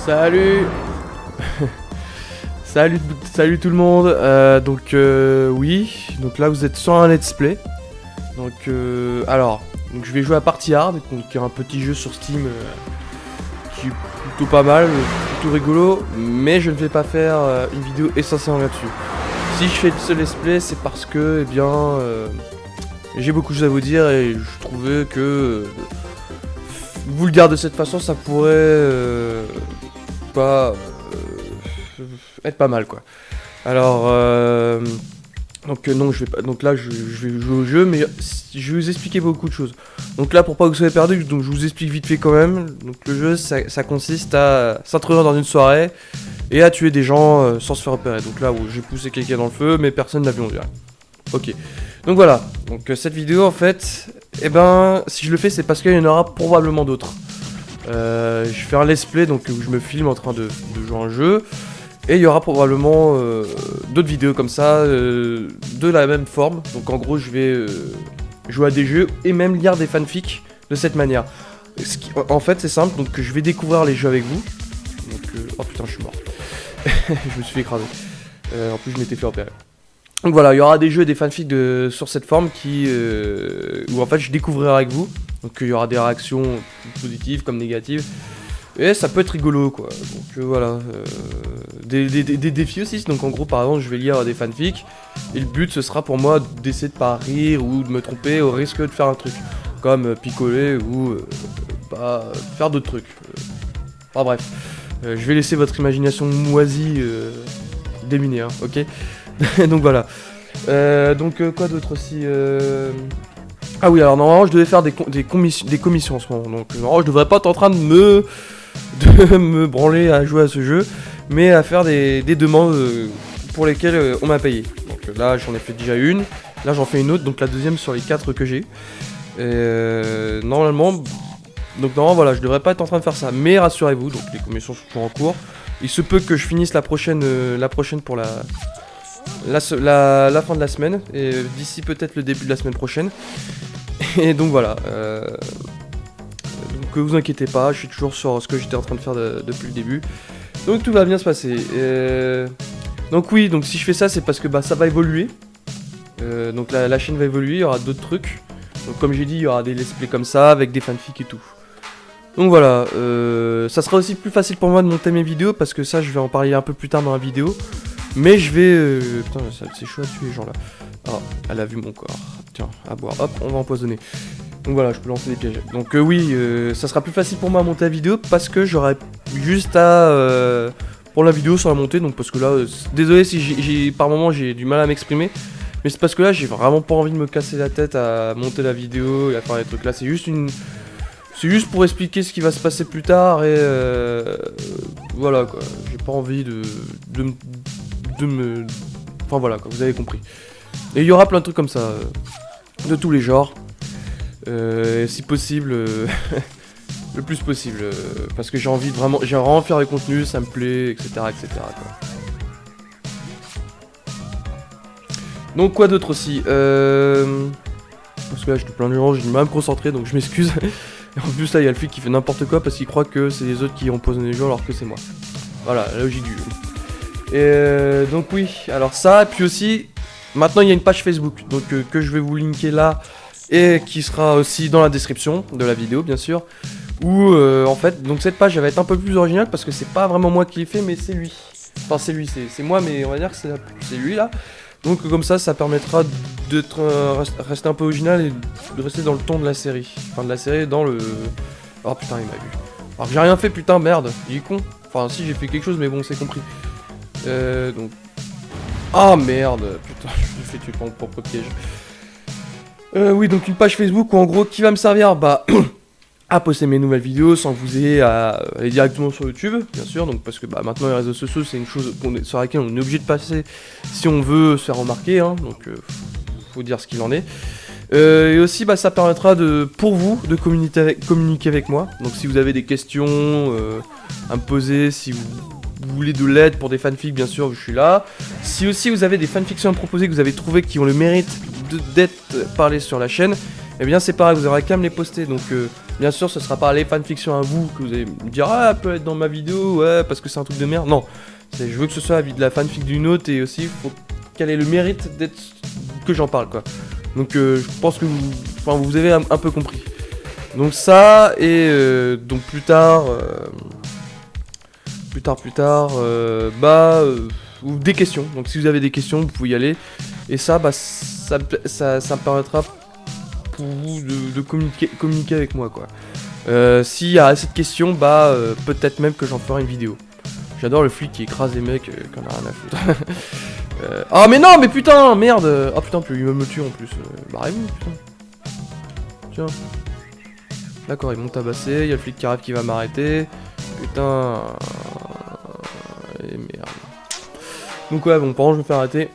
Salut. Salut tout le monde. Oui, donc là vous êtes sur un let's play. Donc je vais jouer à Party Hard, donc un petit jeu sur Steam qui est plutôt pas mal, plutôt rigolo, mais je ne vais pas faire une vidéo essentiellement là-dessus. Si je fais ce let's play, c'est parce que j'ai beaucoup de choses à vous dire et je trouvais que vous le dire de cette façon, ça pourrait pas être pas mal quoi. Alors non, je vais pas. Donc là, je vais jouer au jeu, mais je vais vous expliquer beaucoup de choses. Donc là, pour pas que vous soyez perdu, donc je vous explique vite fait quand même. Donc le jeu, ça consiste à s'introduire dans une soirée et à tuer des gens sans se faire repérer. Donc là, où j'ai poussé quelqu'un dans le feu, mais personne n'a vu, on dirait. Ok. Donc voilà. Donc cette vidéo, en fait, si je le fais, c'est parce qu'il y en aura probablement d'autres. Je fais un let's play, donc où je me filme en train de jouer à un jeu. Et il y aura probablement d'autres vidéos comme ça, de la même forme. Donc en gros, je vais jouer à des jeux et même lire des fanfics de cette manière. En fait, c'est simple, donc je vais découvrir les jeux avec vous. Donc, oh putain, je suis mort. Je me suis fait écraser. En plus, je m'étais fait repérer. Donc voilà, il y aura des jeux et des fanfics sur cette forme où en fait je découvrirai avec vous. Donc il y aura des réactions positives comme négatives. Et ça peut être rigolo quoi, donc voilà, des défis aussi, donc en gros par exemple je vais lire des fanfics, et le but ce sera pour moi d'essayer de pas rire ou de me tromper au risque de faire un truc, comme picoler ou faire d'autres trucs, enfin bref, je vais laisser votre imagination moisie déminer, hein, ok. Donc voilà, quoi d'autre aussi Ah oui, alors normalement je devais faire des commissions en ce moment, donc normalement je devrais pas être en train de me branler à jouer à ce jeu, mais à faire des demandes pour lesquelles on m'a payé. Donc là j'en ai fait déjà une, là j'en fais une autre, donc la deuxième sur les 4 que j'ai. Normalement voilà, je devrais pas être en train de faire ça, mais rassurez-vous, donc les commissions sont toujours en cours. Il se peut que je finisse la prochaine pour la fin de la semaine, et d'ici peut-être le début de la semaine prochaine. Et donc voilà. Donc vous inquiétez pas, je suis toujours sur ce que j'étais en train de faire depuis le début. Donc tout va bien se passer. Donc oui, donc si je fais ça, c'est parce que ça va évoluer. Donc la chaîne va évoluer, il y aura d'autres trucs. Donc comme j'ai dit, il y aura des let's play comme ça, avec des fanfics et tout. Donc voilà, ça sera aussi plus facile pour moi de monter mes vidéos, parce que ça je vais en parler un peu plus tard dans la vidéo. Mais je vais... Putain, c'est chaud à tuer les gens là. Ah, elle a vu mon corps. Tiens, à boire. Hop, on va empoisonner. Donc voilà, je peux lancer des pièges. Donc oui, ça sera plus facile pour moi à monter la vidéo, parce que j'aurai juste à... pour la vidéo sur la montée, donc parce que là... désolé si par moment j'ai du mal à m'exprimer. Mais c'est parce que là, j'ai vraiment pas envie de me casser la tête à monter la vidéo et à faire les trucs là. C'est juste pour expliquer ce qui va se passer plus tard et... voilà quoi, j'ai pas envie de me... Enfin voilà quoi, vous avez compris. Et il y aura plein de trucs comme ça, de tous les genres. Si possible, le plus possible, parce que j'ai envie de vraiment faire des contenus, ça me plaît, etc. quoi. Donc quoi d'autre aussi, parce que là j'étais plein de gens, j'ai du mal à me concentrer, donc je m'excuse. Et en plus là il y a le flic qui fait n'importe quoi parce qu'il croit que c'est les autres qui empoisonnent les gens alors que c'est moi. Voilà, la logique du jeu. Et donc oui, alors ça, et puis aussi, maintenant il y a une page Facebook, donc que je vais vous linker là, et qui sera aussi dans la description de la vidéo bien sûr, où en fait, donc cette page elle va être un peu plus originale parce que c'est pas vraiment moi qui l'ai fait, mais c'est lui. Enfin c'est lui, c'est moi, mais on va dire que c'est lui là. Donc comme ça permettra de rester un peu original et de rester dans le ton de la série. Enfin de la série dans le... Oh putain il m'a vu. Alors j'ai rien fait putain, merde, il est con. Enfin si j'ai fait quelque chose mais bon c'est compris. Donc... Ah merde, putain je me fais tuer par mon propre piège. Oui donc une page Facebook où en gros qui va me servir à poster mes nouvelles vidéos sans que vous ayez à aller directement sur YouTube, bien sûr, donc parce que maintenant les réseaux sociaux c'est une chose sur laquelle on est obligé de passer si on veut se faire remarquer, hein, donc faut dire ce qu'il en est. Et aussi ça permettra pour vous de communiquer avec moi, donc si vous avez des questions à me poser, si vous voulez de l'aide pour des fanfics, bien sûr je suis là. Si aussi vous avez des fanfictions à me proposer que vous avez trouvé qui ont le mérite d'être parlées sur la chaîne, et bien c'est pareil, vous aurez qu'à me les poster. Donc bien sûr ce sera pas les fanfictions à vous que vous allez me dire ah elle peut être dans ma vidéo, ouais parce que c'est un truc de merde. Non, je veux que ce soit la fanfic d'une autre et aussi faut qu'elle ait le mérite d'être que j'en parle quoi. Donc je pense que vous avez un peu compris. Donc ça et donc plus tard ou des questions. Donc si vous avez des questions, vous pouvez y aller. Et ça, ça me permettra pour vous de communiquer avec moi, quoi. S'il y a assez de questions, peut-être même que j'en ferai une vidéo. J'adore le flic qui écrase les mecs qu'on a rien à foutre. Ah mais non, mais putain, merde. Ah putain, il me tue en plus. Barrez-vous, putain. Tiens. D'accord, ils m'ont tabassé. Il y a le flic qui arrive qui va m'arrêter. Putain. Et merde. Donc ouais, bon, par contre, je me fais arrêter.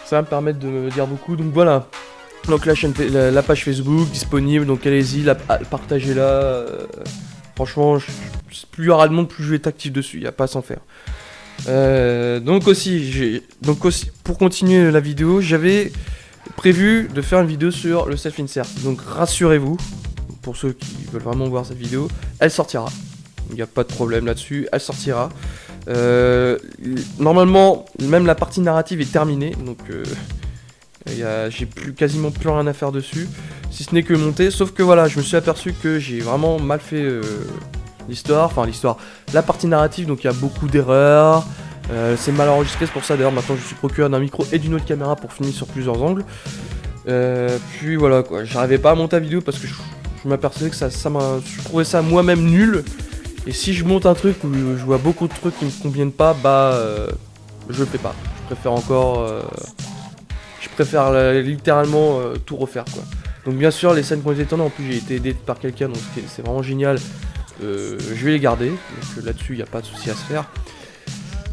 Ça va me permettre de me dire beaucoup. Donc voilà. Donc la page Facebook disponible. Donc allez-y, partagez-la. Franchement, plus il y aura de monde, plus je vais être actif dessus. Il n'y a pas à s'en faire. Donc aussi, pour continuer la vidéo, j'avais prévu de faire une vidéo sur le self-insert. Donc rassurez-vous, pour ceux qui veulent vraiment voir cette vidéo, elle sortira. Il n'y a pas de problème là-dessus, elle sortira. Normalement, même la partie narrative est terminée, donc j'ai quasiment plus rien à faire dessus, si ce n'est que monter. Sauf que voilà, je me suis aperçu que j'ai vraiment mal fait l'histoire, la partie narrative, donc il y a beaucoup d'erreurs. C'est mal enregistré, c'est pour ça d'ailleurs maintenant je suis procureur d'un micro et d'une autre caméra pour filmer sur plusieurs angles. Puis voilà quoi, j'arrivais pas à monter la vidéo parce que je m'apercevais que je trouvais ça moi-même nul. Et si je monte un truc où je vois beaucoup de trucs qui me conviennent pas, je le fais pas. Je préfère littéralement tout refaire quoi. Donc bien sûr les scènes qui ont été tournées, en plus j'ai été aidé par quelqu'un, donc c'est vraiment génial. Je vais les garder, donc là-dessus il n'y a pas de souci à se faire.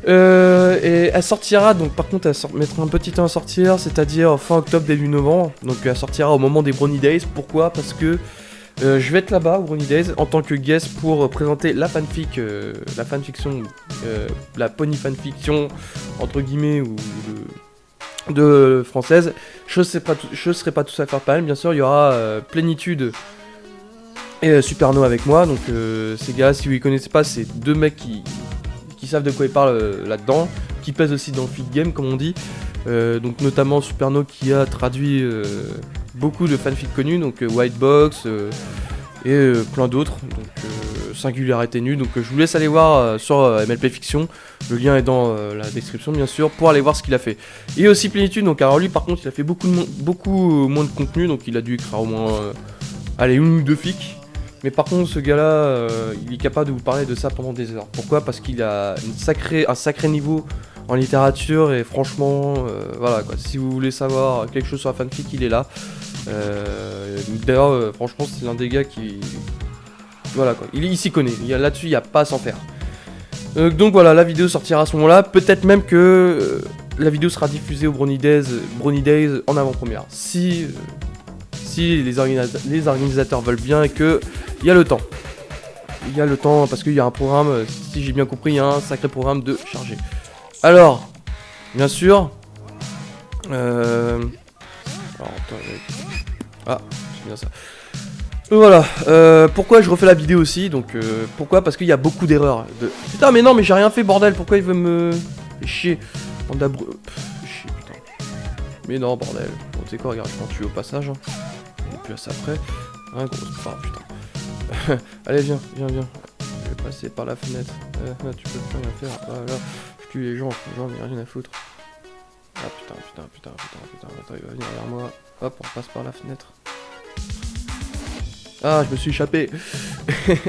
Et elle sortira, donc par contre elle mettra un petit temps à sortir, c'est-à-dire fin octobre, début novembre. Donc elle sortira au moment des Brony Days. Pourquoi ? Parce que je vais être là-bas au Brony Days en tant que guest pour présenter la fanfic, la fanfiction, la pony fanfiction entre guillemets ou de française. Je serai pas tout seul à faire panel, bien sûr il y aura Plénitude et Superno avec moi. Donc ces gars, si vous les connaissez pas, c'est deux mecs qui savent de quoi ils parlent là-dedans, qui pèsent aussi dans le feed game comme on dit. Donc notamment Superno qui a traduit beaucoup de fanfics connus, donc White Box et plein d'autres, donc Singularité Nue. Donc je vous laisse aller voir sur MLP Fiction, le lien est dans la description bien sûr, pour aller voir ce qu'il a fait. Et aussi Plénitude, donc alors lui par contre il a fait beaucoup moins de contenu, donc il a dû écrire au moins une ou deux fics. Mais par contre, ce gars-là, il est capable de vous parler de ça pendant des heures. Pourquoi ? Parce qu'il a un sacré niveau en littérature et franchement, voilà quoi. Si vous voulez savoir quelque chose sur la fanfic, il est là. D'ailleurs, franchement, c'est l'un des gars qui, voilà quoi. Il s'y connaît. Là-dessus, il n'y a pas à s'en faire. Donc voilà, la vidéo sortira à ce moment-là. Peut-être même que la vidéo sera diffusée au Brony Days en avant-première. Si les organisateurs veulent bien et que il y a le temps. Il y a le temps parce qu'il y a un programme, si j'ai bien compris, il y a un sacré programme de chargé. Alors, bien sûr. Alors, attends, c'est bien ça. Voilà. Pourquoi je refais la vidéo aussi ? Donc, pourquoi ? Parce qu'il y a beaucoup d'erreurs. Putain, mais non, mais j'ai rien fait, bordel. Pourquoi il veut me chier ? Chier, putain. Mais non, bordel. Bon, tu sais quoi, regarde, je m'en tue au passage. Hein. Et puis à ça après. Hein, gros. Oh, putain. Allez, viens. Je vais passer par la fenêtre. Tu peux plus rien faire. Voilà. Je tue les gens, j'en ai rien à foutre. Ah putain. Attends, il va venir vers moi. Hop, on passe par la fenêtre. Ah, je me suis échappé.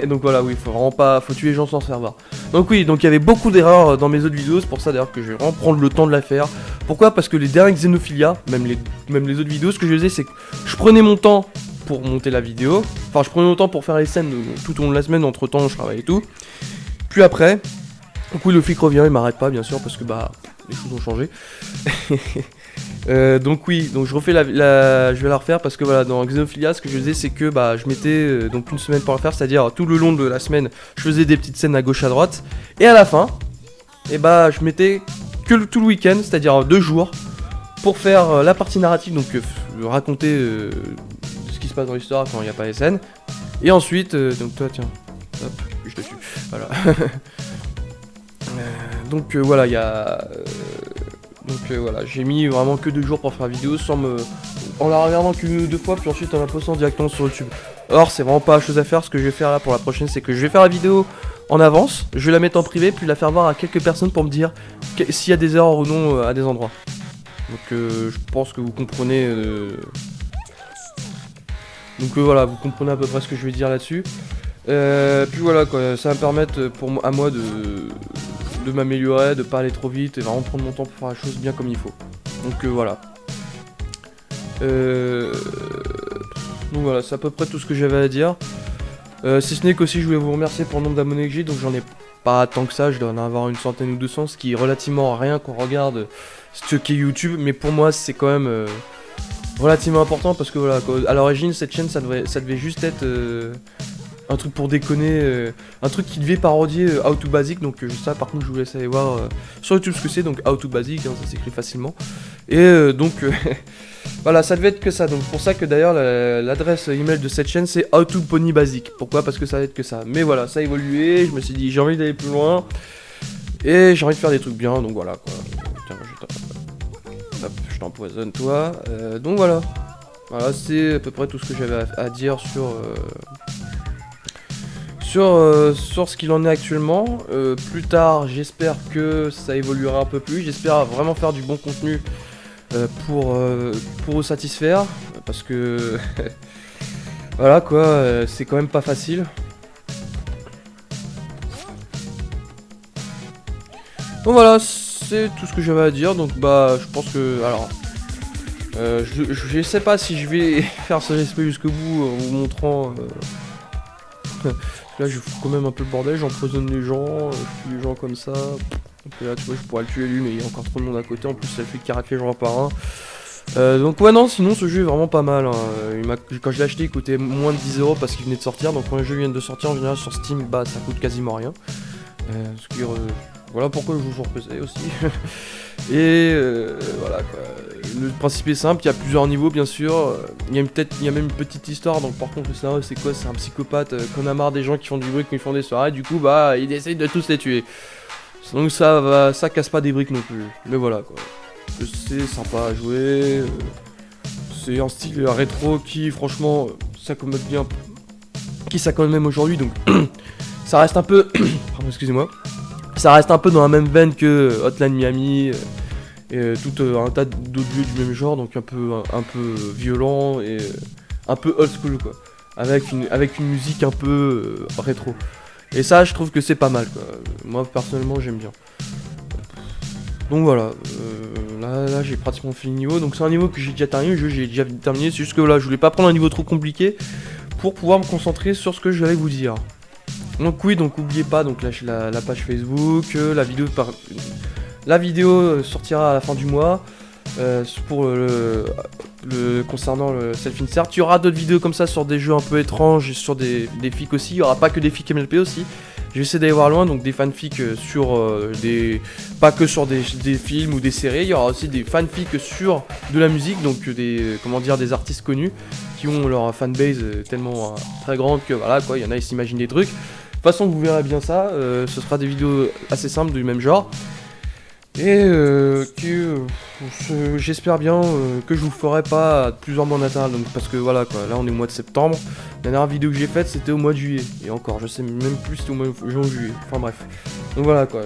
Donc voilà, oui, faut tuer les gens sans savoir. Donc oui, donc il y avait beaucoup d'erreurs dans mes autres vidéos, c'est pour ça d'ailleurs que je vais vraiment prendre le temps de la faire. Pourquoi ? Parce que les dernières Xenophilia, même les autres vidéos, ce que je faisais, c'est que je prenais mon temps pour monter la vidéo. Enfin, je prenais mon temps pour faire les scènes tout au long de la semaine, entre temps je travaillais et tout. Puis après, donc oui, le flic revient, il m'arrête pas bien sûr, parce que les choses ont changé. Donc oui, donc je refais je vais la refaire parce que voilà, dans Xenophilia, ce que je faisais, c'est que je mettais donc une semaine pour la faire, c'est-à-dire tout le long de la semaine, je faisais des petites scènes à gauche à droite, et à la fin, je mettais que tout le week-end, c'est-à-dire 2 jours, pour faire la partie narrative, donc raconter ce qui se passe dans l'histoire quand il n'y a pas les scènes. Et ensuite, donc toi tiens, hop, je te tue, voilà. Donc voilà, il y a... voilà, j'ai mis vraiment que 2 jours pour faire la vidéo en la regardant que 2 fois, puis ensuite en la postant directement sur YouTube. Or, c'est vraiment pas la chose à faire. Ce que je vais faire là pour la prochaine, c'est que je vais faire la vidéo en avance, je vais la mettre en privé, puis la faire voir à quelques personnes pour me dire s'il y a des erreurs ou non à des endroits. Donc je pense que vous comprenez... Donc voilà, vous comprenez à peu près ce que je vais dire là-dessus. Puis voilà quoi, ça va me permettre à moi de m'améliorer, de pas aller trop vite et vraiment prendre mon temps pour faire la chose bien comme il faut. Donc voilà. Donc voilà, c'est à peu près tout ce que j'avais à dire. Si ce n'est qu'aussi je voulais vous remercier pour le nombre d'abonnés que j'ai, donc j'en ai pas tant que ça, je dois en avoir une centaine ou 200, ce qui est relativement rien qu'on regarde ce qu'est YouTube, mais pour moi c'est quand même relativement important parce que voilà, à l'origine cette chaîne ça devait juste être un truc pour déconner, un truc qui devait parodier How to Basic, donc ça par contre je vous laisse aller voir sur YouTube ce que c'est, donc How to Basic, hein, ça s'écrit facilement, et donc voilà, ça devait être que ça, donc pour ça que d'ailleurs l'adresse email de cette chaîne c'est How to Pony Basic, pourquoi? Parce que ça va être que ça, mais voilà, ça a évolué, je me suis dit j'ai envie d'aller plus loin, et j'ai envie de faire des trucs bien, donc voilà quoi, tiens, je t'empoisonne toi, donc voilà, c'est à peu près tout ce que j'avais à dire sur ce qu'il en est actuellement. Plus tard, j'espère que ça évoluera un peu plus. J'espère vraiment faire du bon contenu pour vous satisfaire. Parce que voilà quoi, c'est quand même pas facile. Donc voilà, c'est tout ce que j'avais à dire. Donc bah, je pense que... Alors... je sais pas si je vais faire ce respect jusqu'au bout en vous montrant... Là je fous quand même un peu le bordel, j'empoisonne les gens, je tue les gens comme ça. Donc là tu vois je pourrais le tuer lui mais il y a encore trop de monde à côté, en plus ça fait qu'il arrête les gens un par un. Donc ouais non, sinon ce jeu est vraiment pas mal, hein. Quand je l'ai acheté il coûtait moins de 10 € parce qu'il venait de sortir, donc quand les jeux viennent de sortir en général sur Steam bah ça coûte quasiment rien. Voilà pourquoi je joue sur PC aussi. Et voilà quoi. Le principe est simple, il y a plusieurs niveaux bien sûr. Il y a même une petite histoire, donc par contre le scénario c'est quoi? C'est un psychopathe qu'on a marre des gens qui font du bruit quand ils font des soirées, du coup bah il essaye de tous les tuer. Donc ça casse pas des briques non plus. Mais voilà quoi. C'est sympa à jouer. C'est un style rétro qui franchement s'accommode bien. Qui s'accommode même aujourd'hui, donc ça reste un peu. Pardon, excusez-moi. Ça reste un peu dans la même veine que Hotline Miami et tout un tas d'autres jeux du même genre, donc un peu violent et un peu old school quoi, avec une musique un peu rétro. Et ça je trouve que c'est pas mal quoi. Moi personnellement j'aime bien. Donc voilà, là j'ai pratiquement fini le niveau, donc c'est un niveau que j'ai déjà terminé, le jeu j'ai déjà terminé, c'est juste que là je voulais pas prendre un niveau trop compliqué pour pouvoir me concentrer sur ce que je vais vous dire. Donc oui, donc n'oubliez pas donc la page Facebook, la vidéo sortira à la fin du mois pour concernant le self-insert. Il y aura d'autres vidéos comme ça sur des jeux un peu étranges, sur des fics aussi. Il n'y aura pas que des fics MLP aussi. Je vais essayer d'aller voir loin, donc des fanfics pas que sur des films ou des séries. Il y aura aussi des fanfics sur de la musique, donc des artistes connus qui ont leur fanbase tellement très grande que voilà quoi, il y en a ils s'imaginent des trucs. De toute façon vous verrez bien ça, ce sera des vidéos assez simples du même genre. Et j'espère bien que je vous ferai pas plusieurs mois natal, donc parce que voilà quoi, là on est au mois de septembre. La dernière vidéo que j'ai faite c'était au mois de juillet, et encore je sais même plus si c'était au mois de juin ou juillet, enfin bref. Donc voilà quoi,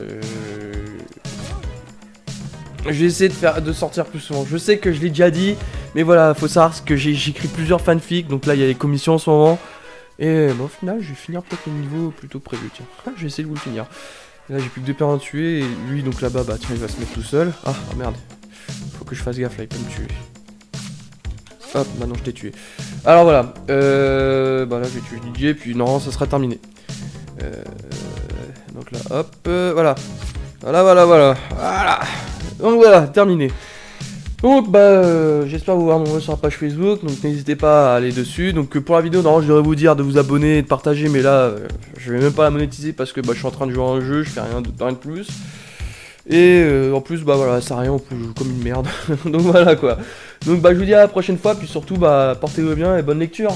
je vais essayer de sortir plus souvent, je sais que je l'ai déjà dit, mais voilà, faut savoir que j'écris plusieurs fanfics, donc là il y a les commissions en ce moment. Et au final je vais finir peut-être le niveau plus tôt que prévu, tiens, je vais essayer de vous le finir. Là j'ai plus que 2 perles à tuer, et lui donc là-bas, bah tiens il va se mettre tout seul. Ah merde, faut que je fasse gaffe là, il peut me tuer. Hop, maintenant je t'ai tué. Alors voilà, bah là j'ai tué DJ, puis non, ça sera terminé. Donc là, hop, voilà. Voilà. Donc voilà, terminé. Donc bah j'espère vous voir nombreux sur la page Facebook, donc n'hésitez pas à aller dessus. Donc pour la vidéo, normalement je devrais vous dire de vous abonner et de partager, mais là je vais même pas la monétiser parce que bah, je suis en train de jouer à un jeu, je fais rien de plus. Et en plus, bah voilà, ça sert à rien, on peut jouer comme une merde. Donc voilà quoi. Donc bah je vous dis à la prochaine fois, puis surtout bah portez-vous bien et bonne lecture.